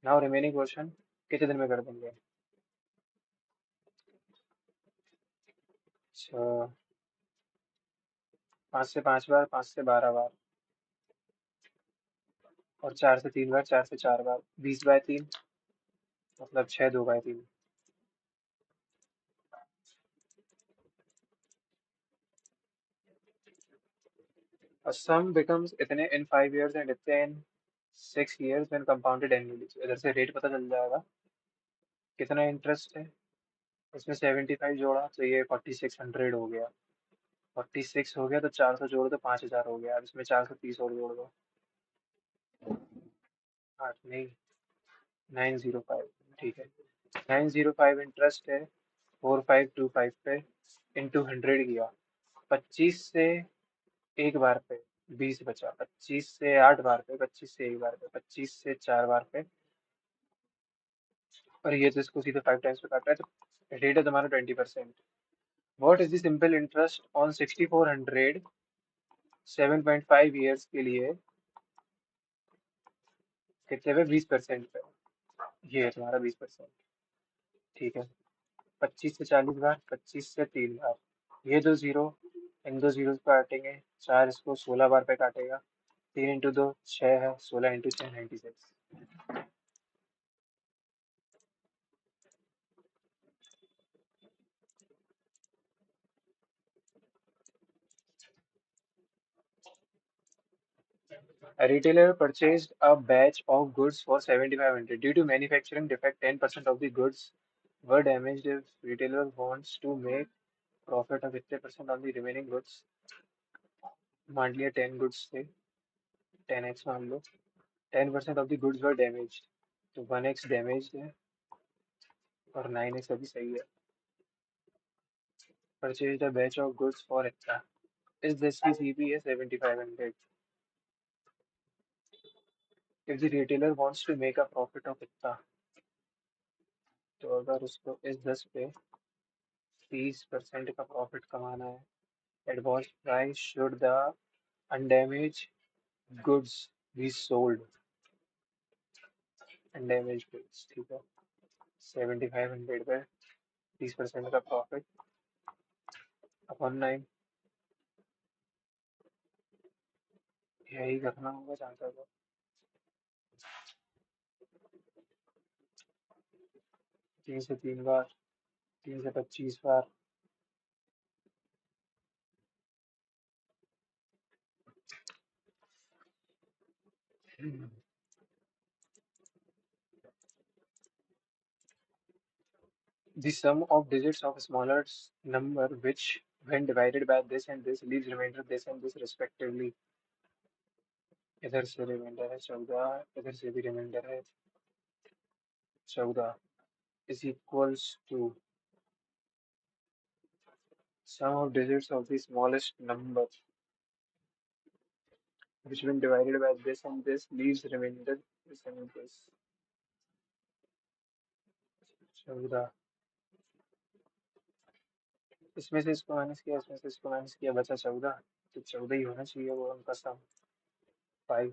नाउ रिमेनिंग क्वेश्चन, कितने दिन में कर देंगे? अच्छा, 5 से 5 बार, 5 से 12 बार, और 4 से 3 बार, 4 से 4 बार, 20/3, मतलब 6 2/3। A sum becomes इतने in 5 years and इतने in 6 years when compounded annually। तो इधर से रेट पता चल जाएगा कितना इंटरेस्ट है। इसमें 75 जोड़ा तो ये 4600 हो गया। 46 हो गया तो 400 जोड़ दो, 5000 हो गया। अब इसमें 430 और जोड़ दो। 8 नहीं, 905। ठीक है, 905 इंटरेस्ट है। 4525 पे इंटू 100 किया। 25 से एक बार पे 20 बचा। 25 से 8 बार पे, 25 से एक बार पे, 25 से 4 बार पे। और ये तो इसको सीधे 5 टाइम्स पे काट रहा है, तो रेट है तुम्हारा 20%। What is the simple interest on 6400 7.5 years के लिए? कितने पे? 20% पे। ये है तुम्हारा 20%। ठीक है, 25 से 40 बार, 25 से 3 बार। ये दो जीरो, इन दो जीरो पे काटेंगे। 4 इसको 16 बार पे काटेगा। 3 इंटू 2 6 है, 16 into 6 96। A retailer purchased a batch of goods for 7500. Due to manufacturing defect, 10% of the goods were damaged. If retailer wants to make profit of 50% on the remaining goods, मान लिया 10 goods थे, 10x मान लो। 10% off the goods were damage, तो 1x damage है और 9x अभी सही है। Purchase a batch of goods for इतना। इस दिस की सीपी है 7500। If the retailer wants to make a profit of इतना, तो अगर उसको इस 10 पे 30% का प्रॉफिट कमाना है, at what price should the undamage goods be sold? Undamage goods, ठीक है। 7500 पे 30% का प्रॉफिट अपॉन 9। यही करना होगा जहाँ तक। 3 से 3 बार, 3 से 25 बार। The sum of digits of smaller number which when divided by this and this leaves remainder this and this respectively। इधर से रिमाइंडर है 14, इधर से भी रिमाइंडर है 14, is equals to sum of digits of the smallest number which when divided by this and this leaves remainder this and this। 14, इसमें से इसको माइनस किया, इसमें से इसको माइनस किया, बचा 14। तो 14 ही होना चाहिए वो उनका सम। 5।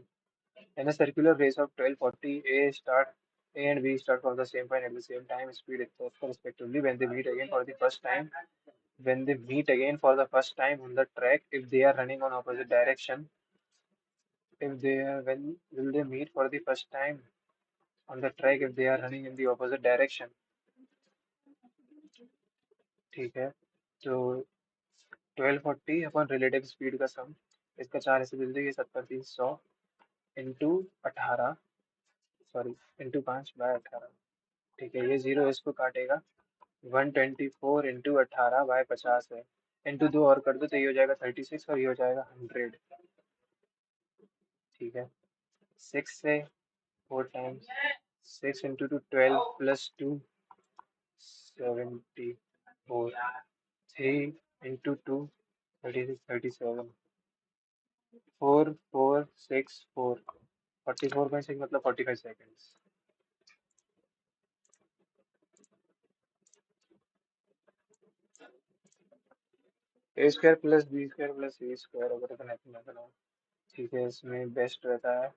In a circular race of 1240, A and B start from the same point at the same time, speed respectively. When they meet again for the first time on the track, if they are running on opposite direction, if they are when will they meet for the first time on the track if they are running in the opposite direction? ठीक है, तो 1240 अपन relative speed का सम, इसका 4 ऐसे bill देंगे, 70 300 into 18, sorry into 5/18। ठीक है, ये जीरो इसको काटेगा। 124 इंटू 18/50 है। इंटू 2 और कर दो तो ये हो जाएगा 36 और ये हो जाएगा 100। ठीक है, 6 से 4 times 6 into 2 12 plus 2 74 3 into 2 36 37 4 4 6 4 44.6 मतलब 45 seconds. A square plus B square plus A square अगर इतना इतना बनाओ ठीक है इसमें बेस्ट रहता है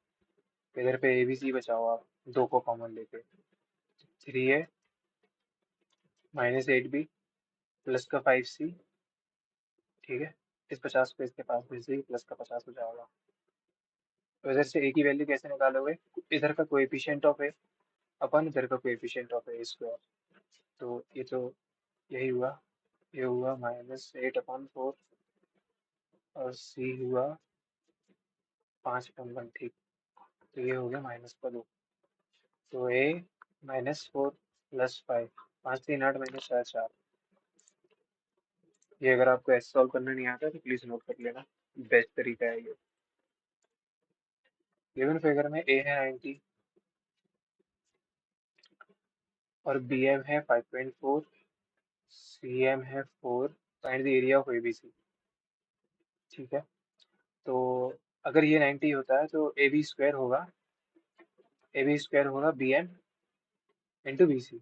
इधर पे ए बी सी बचाओ आप दो को कॉमन लेके 3 है माइनस 8 बी प्लस का 5 सी ठीक है इस 50 को इसके पास भेज देगी प्लस का 50 हो जाएगा तो इधर से ए की वैल्यू कैसे निकालोगे इधर का कोएफिशिएंट ऑफ ए अपन इधर का कोएफिशिएंट ऑफ ए स्क्वायर तो ये तो यही हुआ ये हुआ -8/4 और सी हुआ 5/1 ठीक तो ये हो गया -2 तो ए -4 प्लस 5 5 3 8 -4 4 ये अगर आपको ऐसे सॉल्व करना नहीं आता तो प्लीज नोट कर लेना बेस्ट तरीका है ये गिवन फिगर में ए है 90 और बी एम है 5.4 सी एम है 4 find the area of ABC ठीक है तो अगर ये 90 होता है तो ए बी स्क्वायर होगा B M into B C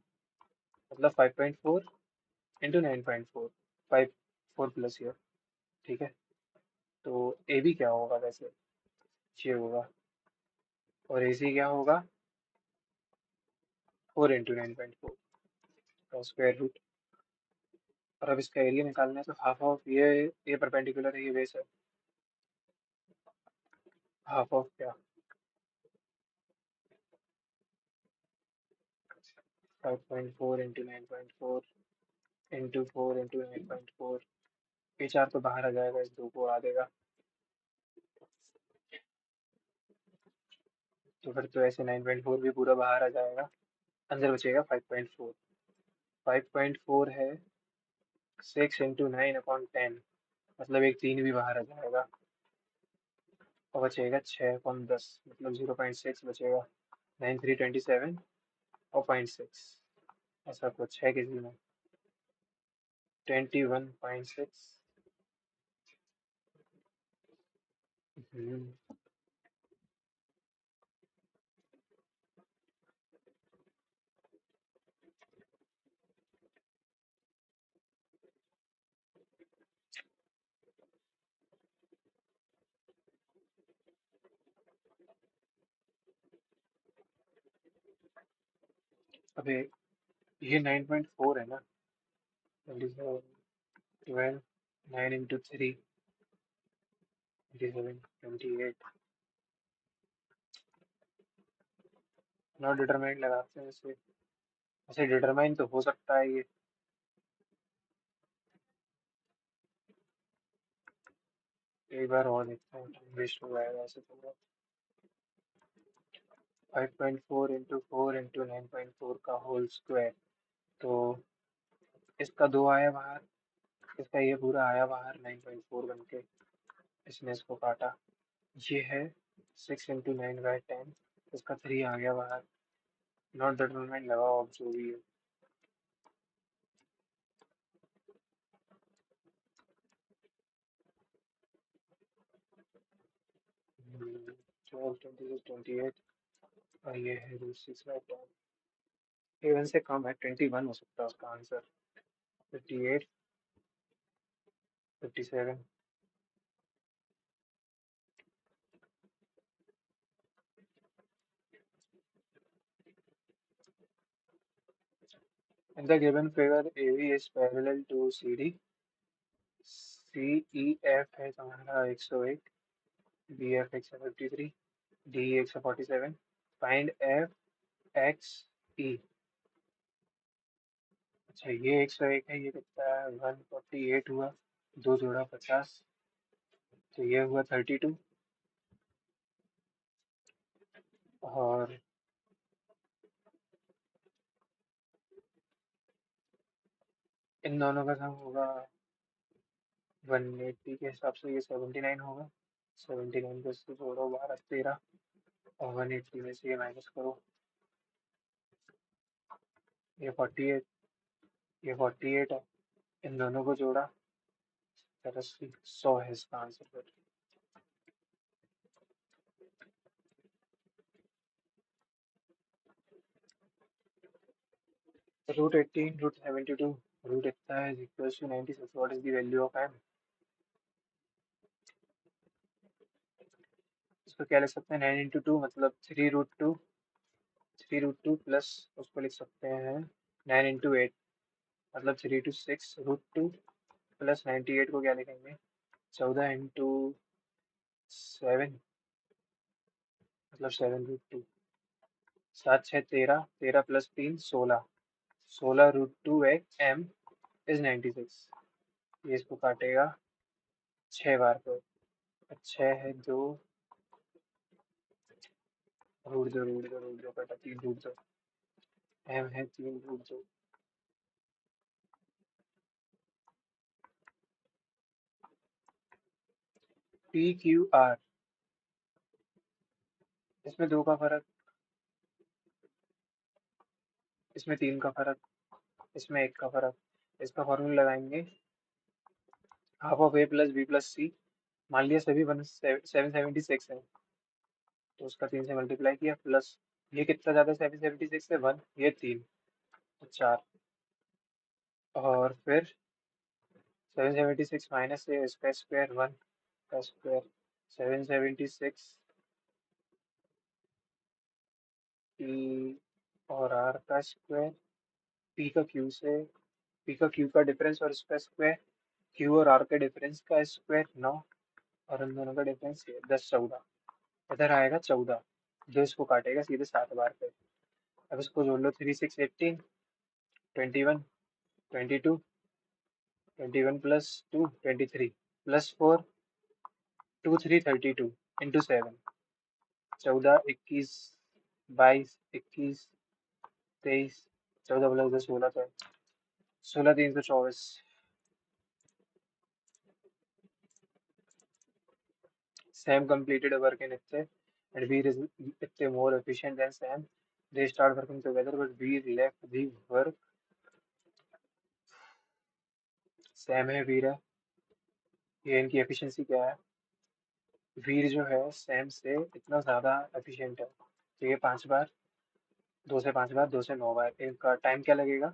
मतलब 5.4 इंटू 9.4 4 प्लस ईयर ठीक है तो ए बी क्या होगा वैसे ये होगा और ए सी क्या होगा 4 इंटू 9.4 का स्क्वायर रूट और अब इसका एरिया निकालना है तो हाफ ऑफ ये परपेंडिकुलर है ये बेस है हाफ ऑफ क्या 5.4 इंटू 9.4 इंटू 4 इंटू 9.4 ये चार तो बाहर आ जाएगा इस दो को आ देगा तो फिर तो ऐसे 9.4 भी पूरा बाहर आ जाएगा अंदर बचेगा 5.4 5.4 है 6 इंटू 9/10 मतलब एक 3 भी बाहर आ जाएगा और बचेगा 6/10 मतलब 0.6 बचेगा 9 3 27 और 0.6 ऐसा कुछ है किसी में 21.6 अबे ये 9.4 है ना 27 12 9 इंटू 3 27 28 नॉट डिटरमाइंड लगाते हैं इसे ऐसे डिटरमाइन तो हो सकता है ये एक बार और देखते हैं वेस्ट हो जाएगा ऐसे तो 5.4 इंटू 4 इंटू 9.4 का होल स्क्वायर तो इसका दो आया बाहर इसका ये पूरा आया बाहर 9.4 बन के इसने इसको काटा ये है 6 इंटू 9/10 इसका 3 आ गया बाहर नॉट डिटरमाइंड लगाओ अब जो भी है 12 26 28 और ये है रूट 6/10 इवन से कम है 21 हो सकता है उसका answer 58 57 In the given figure, AB is parallel to CD. CEF है तुम्हारा 101, BF 153, DE 147. Find FXE. अच्छा ये 101 है ये कितना है 148 हुआ दो जोड़ा 50 तो ये हुआ 32 और इन दोनों का सम होगा 180 के हिसाब से ये 79 होगा 79 को इससे जोड़ो 12 13 और 180 में से ये माइनस करो। ये 48, ये 48 है। इन दोनों को जोड़ा, 100 है इसका आंसर फिर। रूट 18 रूट 72 रूट इतना है equals to 96। What is the value of M? इसको क्या लिख सकते हैं? 9 इंटू टू मतलब 3 रूट 2। 3 रूट 2 प्लस उसको लिख सकते हैं 9 इंटू 8 मतलब 3 to 6 रूट 2 प्लस 98 को क्या लिखेंगे? 14 इंटू 7 मतलब 7 रूट 2। 7 6 13, 13 प्लस 3 16। 16 रूट 2 है एम इज 96। ये इसको काटेगा 6 बार पे। 6 है 2, रूट 2 कटा 3 रूट 2। एम है 3 रूट 2। PQR, इसमें 2 का फर्क, इसमें 3 का फर्क, इसमें 1 का फर्क। इसका फॉर्मूला लगाएंगे half of A plus B plus C. मान लिया सभी 776 है तो उसका 3 से मल्टीप्लाई किया प्लस ये कितना ज्यादा 776 है 1, ये 3 तो 4। और फिर 776 माइनस है इसका स्क्वायर 1 का स्क्वायर। 776 पी और आर का स्क्वायर। पी का क्यू से, पी का क्यू का डिफरेंस और इसका स्क्वायर। क्यू और आर के डिफरेंस का स्क्वायर 9 और इन दोनों का डिफरेंस 10 14। इधर आएगा 14 जो इसको काटेगा सीधे 7 बार पे। अब इसको जोड़ लो 3 6 18 21 22 21 प्लस 2 23 प्लस 4 2 3 32 इंटू 7। 14 21 22 21 23। 14 प्लस 10 16 तो 16 324। Sam completed a work in Itse, and Veer is Itse more efficient than Sam. They start working together, but Veer left the work. Sam है वीर है, ये इनकी एफिशिएंसी क्या है? वीर जो है सैम से इतना ज़्यादा एफिशिएंट है तो ये 5 बार, 2 से 5 बार, 2 से 9 बार। इनका टाइम क्या लगेगा?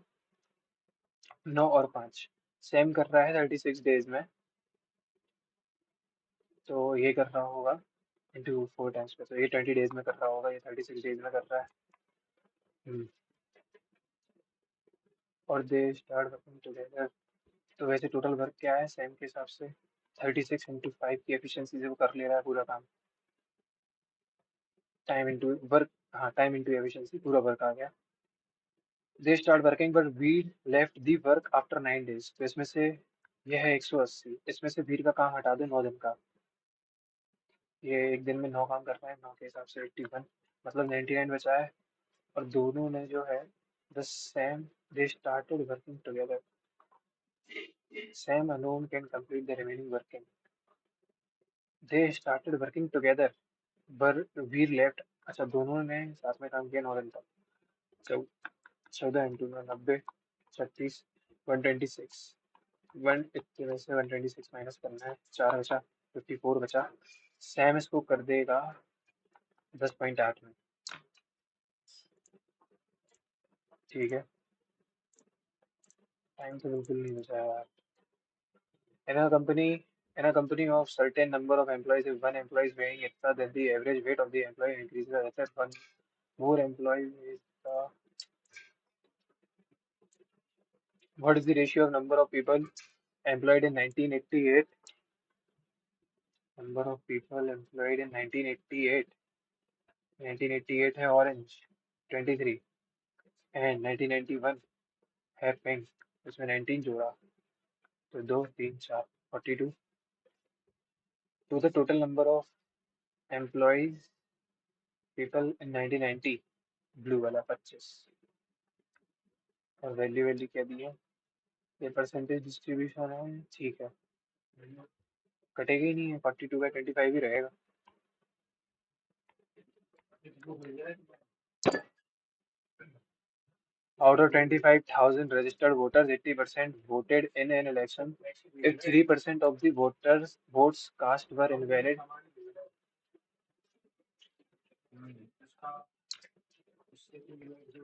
9 और 5। सैम कर रहा है 36 डेज में, तो ये कर रहा होगा इंटू 4 टाइम्स पे, तो ये 20 डेज में कर रहा होगा, ये 36 डेज में कर रहा है। और दे स्टार्ट वर्किंग टुगेदर। तो वैसे टोटल वर्क क्या है सैम के हिसाब से? 36 इंटू 5 की एफिशिएंसी से वो कर ले रहा है पूरा काम। टाइम इंटू वर्क, हाँ टाइम इंटू एफिशिएंसी, पूरा वर्क आ गया। They start working but we left the work after 9 days. तो इसमें से यह है 180, इसमें से वीर का काम हटा दो 9 दिन का। ये एक दिन में 9 काम कर रहा है, 9 के हिसाब से 81 मतलब 99 बचा है। और दोनों ने जो है the Sam they started working together. Sam alone can complete the remaining working. They started working together बर वीर लेफ्ट। अच्छा दोनों ने साथ में काम किया 9 दिन तक। 14 इंटू 9 90, 36 126। 180 में से 126 माइनस करना है, 4 बचा, 54 बचा। सैम इसको कर देगा 10.8 में। ठीक है, टाइम तो बिल्कुल नहीं बचा यार। In a company, in a company of certain number of employees, if one employee is weighing extra, then the average weight of the employee increases. As one more employee is the, what is the ratio of number of people employed in 1988? Number of people employed in 1988. 1988 है orange 23 and 1991 है pink, उसमें 19 जोड़ा तो 2 3 4 42 to the total number of employees people in 1990 blue वाला 25। और value value क्या दी है? ये परसेंटेज डिस्ट्रीब्यूशन है, ठीक है। कटेगा ही नहीं है, 42/25 ही रहेगा। Out of 25,000 registered voters, 80% voted in an election. If 3% of the voters' votes cast were invalid,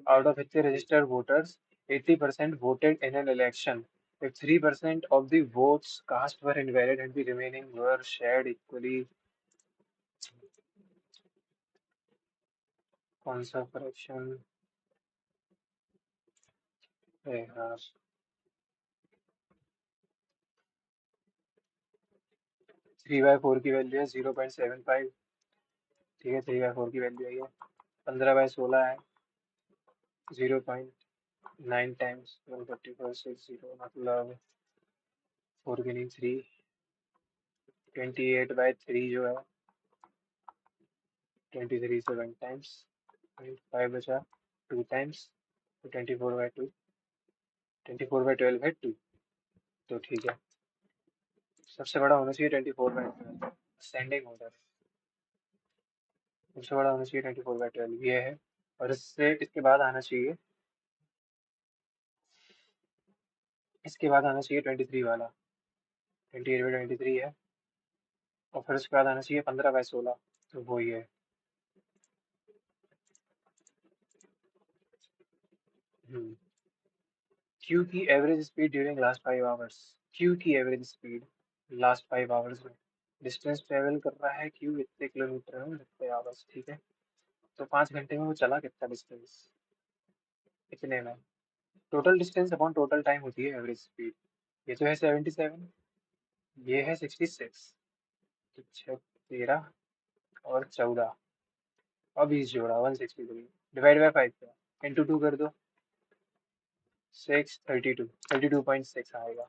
out of 80 registered voters, 80% voted in an election. If 3% of the votes cast were invalid and the remaining were shared equally, कौन सा correction है यार? 3/4 की value है 0.75। ठीक है, 3/4 की value है ये। 15/16 है 0.9 टाइम्स 14460, मतलब 4 की नहीं 3। 28/3 जो है 23 से 1 टाइम्स 5 बचा 2 टाइम्स, तो 24/2। 24/12 है 2, तो ठीक है। सबसे बड़ा होना चाहिए 24/12 असेंडिंग ऑर्डर। सबसे बड़ा होना चाहिए 24/12 ये है। और इससे इसके बाद आना चाहिए, इसके बाद आना चाहिए 23 वाला। 28/23 है। और फिर उसके बाद आना चाहिए 15/16, तो वो ये है। क्यू की average speed during last 5 hours. Q की एवरेज स्पीड लास्ट 5 आवर्स में। डिस्टेंस ट्रेवल कर रहा है क्यू इतने किलोमीटर में इतने आवर्स, ठीक है। तो 5 घंटे में वो चला कितना डिस्टेंस, इतने में। Total distance upon total time होती है एवरेज स्पीड। ये तो है 77, ये है 66। तो 13 और 14 और 20 जोड़ा 163 डिवाइड बाई 5 का इंटू 2 कर दो। 32.6 आएगा।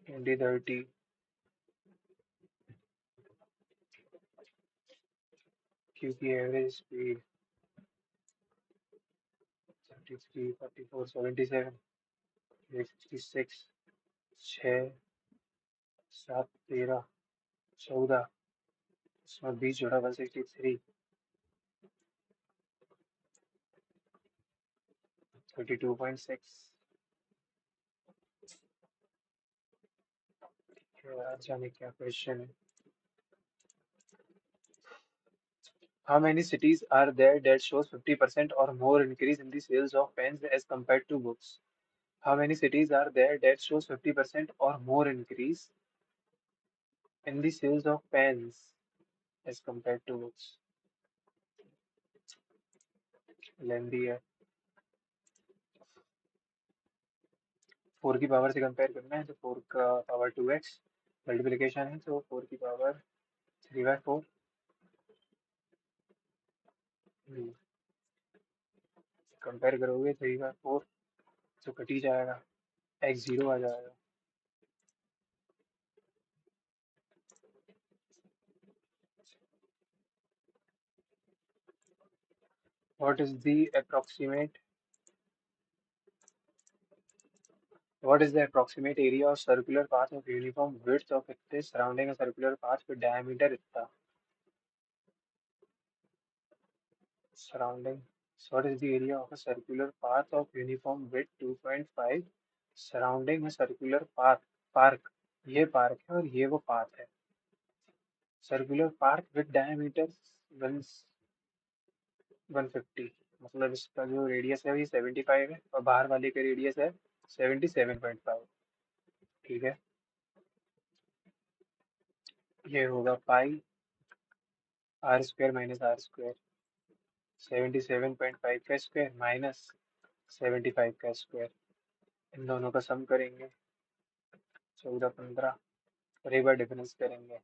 2030 क्योंकि एवरेज स्पीड 33 44 77 66 6 7 13 14 उसमें 20 जोड़ा 163 32.6। जाने क्या क्वेश्चन है। How many cities are there that shows 50% or more increase in the sales of pens as compared to books? How many cities are there that shows 50% or more increase in the sales of pens as compared to books? लेंदी है। 4 की power से compare करना है तो 4 का power 2x multiplication है, तो 4 की पावर 3/4। कंपेयर करोगे 3/4 तो कट ही जाएगा, x 0 आ जाएगा। What is the approximate What is the approximate area of circular path of uniform width of इतने surrounding a circular path with diameter इतना surrounding? So what is the area of a circular path of uniform width 2.5 surrounding a circular path? Park, ये park है और ये वो path है। Circular park with diameter 150, मतलब इसका जो रेडियस है वो 75 है और बाहर वाले का रेडियस है 77.5। ठीक है, ये होगा पाई r² माइनस r²। 77.5 का स्क्वायर माइनस 75 का स्क्वायर, इन दोनों का सम करेंगे 14 15 और एक बार डिफरेंस करेंगे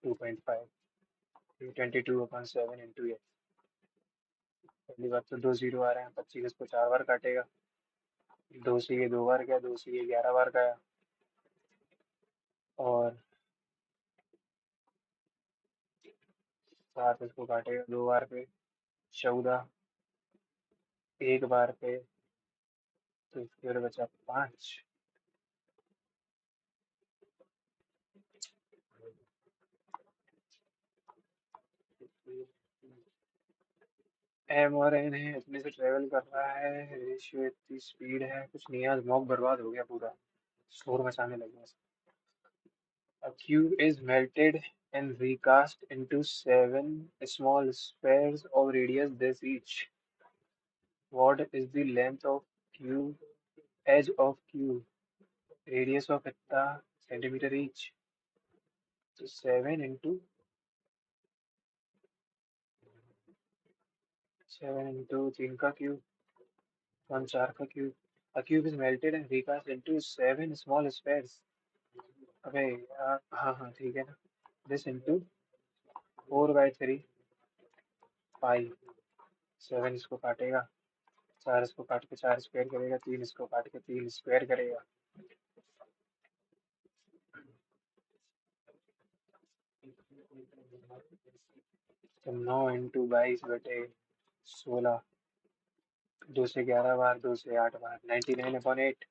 2.5। 22/7 इंटू ये। पहली बात तो 2 जीरो आ रहे हैं, 25 इसको 4 बार काटेगा। 2 से ये 2 बार गया, 2 से ये 11 बार गया, और 7 इसको काटेगा 2 बार पे, 14 एक बार पे, तो फिर बचा 5। एम और एन है, इतने से ट्रेवल कर रहा है, रेशियो इतनी स्पीड है, कुछ नहीं, आज मॉक बर्बाद हो गया पूरा, शोर मचाने लगे। A cube is melted and recast into seven small spheres of radius this each. What is the length of cube, edge of cube, radius of इतना centimeter each? So 7 into 3 का cube, 4 का cube. A cube is melted and recast into seven small spheres. अबे यार, हाँ हाँ ठीक है ना. This into 4/3 पाई. 7 इसको काटेगा, 4 इसको काट के 4 स्क्वायर करेगा, 3 इसको काट के 3 स्क्वायर करेगा. तो 9 into 22/16, 2 से 11 बार, 2 से 8 बार, 99/8.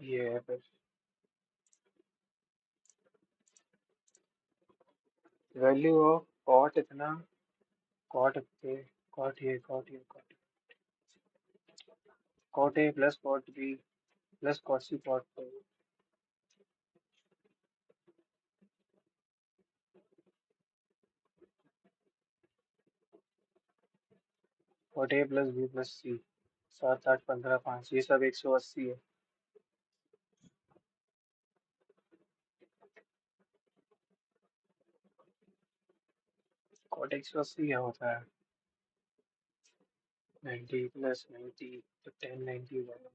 ये है फिर वैल्यू ऑफ कॉट इतना, कॉट पे, cot A plus cot B plus cot C cot पे. Cot A plus B plus C, 7 8 15 5, ये सब 180 है. कॉट 180 क्या होता है? 90 + 90 तो 1090 हो जाएगा.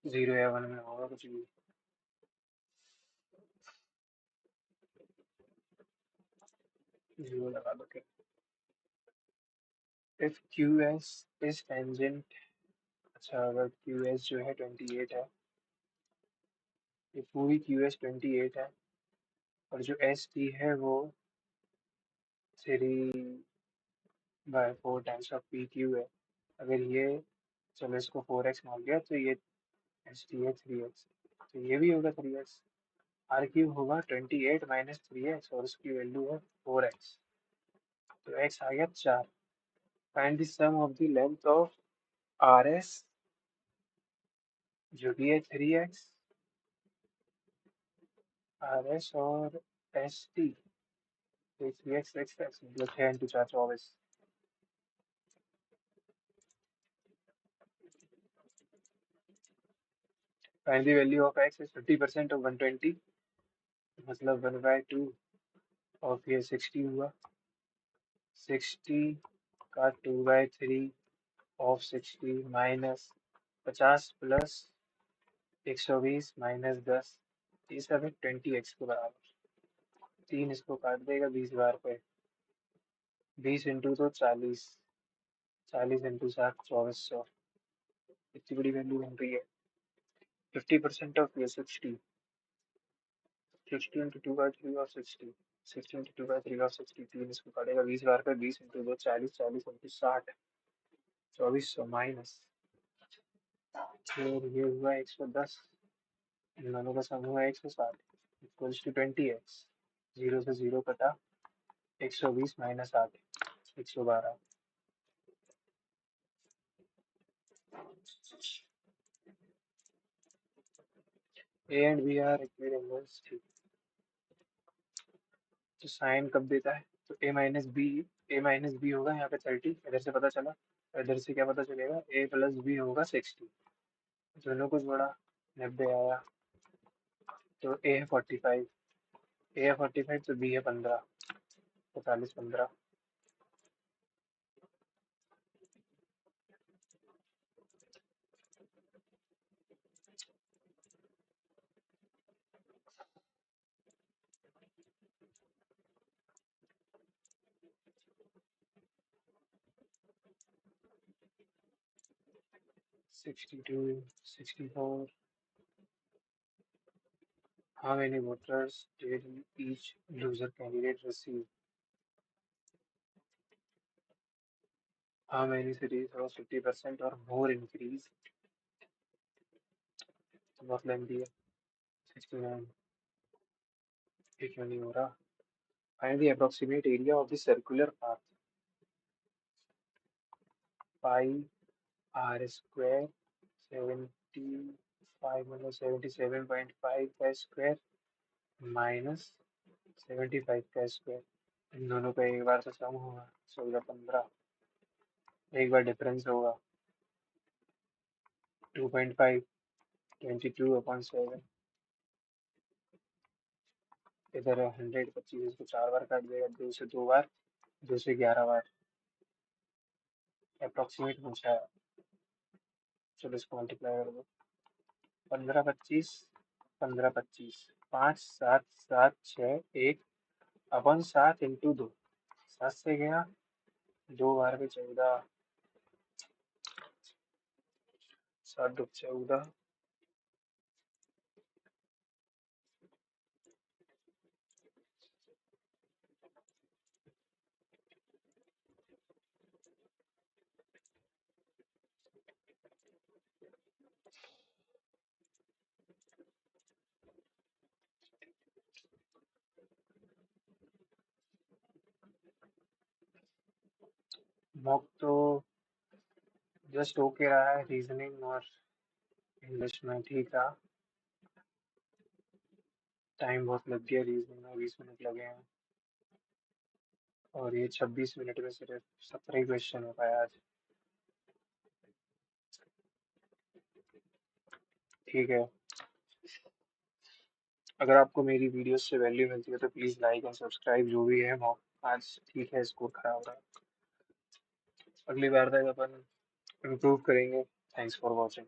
0 या 1 में होगा कुछ भी. जीरो लगा दो. If Q S is tangent, अच्छा अगर क्यू एस जो है 28 है, ये पूरी क्यू एस 28 है, और जो एस टी है वो 3/4 टाइम्स ऑफ पी क्यू है. अगर ये, चलो इसको 4x मान लिया, तो ये एस टी है 3x, तो ये भी होगा 3x. आर क्यूब होगा 28 माइनस 3x, और उसकी वैल्यू है 4x, तो x आ गया 4. Find the sum of the length of R S, जो भी है 3x, आर एस और एस टी, तो 3x x मतलब 6 × 4 24. Find the value of x is 50% of 120, मतलब 1/2 ऑफ ये 60 हुआ. 60 का 2/3 ऑफ 60 माइनस 50 प्लस 120 माइनस 10, ये सब है 20x के बराबर. 3 इसको काट देगा 20 बार पे, 20 इंटू तो 40, 40 इंटू 7 2400. इतनी बड़ी वैल्यू बन रही है. 50% ऑफ ये 60, 60 इंटू 2/3 ऑफ 60, 60 इंटू 2/3 ऑफ 60, 3 इसको काटेगा 20 बार पे, 20 इंटू 2 40, 40 इंटू 60 2400 माइनस, फिर ये हुआ 110, इन दोनों का सम हुआ 160, इक्वल्स टू 20x. 0 से 0 कटा, 120 minus 8, 112. A and B are equal angles, ठीक. तो साइन कब देता है? तो ए माइनस बी होगा यहाँ पे 30, इधर से पता चला. इधर से क्या पता चलेगा? ए प्लस बी होगा 60, दोनों को जोड़ा 90 आया. तो ए है 45, ए है 45 तो बी है 15, 45 15. 62 64. How many voters did each loser candidate receive? How many cities host 50% or more increase? बहुत लेंथी है। 69। ये क्यों नहीं हो रहा? Find the approximate area of the circular path. Pi r square 75 मतलब 77.5 का स्क्वायर माइनस 75 का स्क्वायर। इन दोनों का एक बार तो सम होगा। 16 15। एक बार डिफरेंस होगा। 2.5 22/7। इधर 100 25 इसको 4 बार काट देगा। 2 से 2 बार 2 से 11 बार। अप्रोक्सीमेट पूछा है। चलो इसको मल्टीप्लाई कर दो। 15 25 15 25 5 7 7 6 1/7 इंटू 2। 7 से गया। 2 बार में 14। 7 2 14। मॉक तो जस्ट ओके रहा है। रीजनिंग और इंग्लिश में ठीक रहा। टाइम बहुत लग गया। रीजनिंग में 20 मिनट लगे हैं और ये 26 मिनट में सिर्फ 17 क्वेश्चन हो पाया आज। ठीक है। अगर आपको मेरी वीडियोस से वैल्यू मिलती है तो प्लीज़ लाइक और सब्सक्राइब। जो भी है मॉक आज ठीक है। स्कोर खराब रहा। अगली बार तक अपन इम्प्रूव करेंगे। Thanks for watching.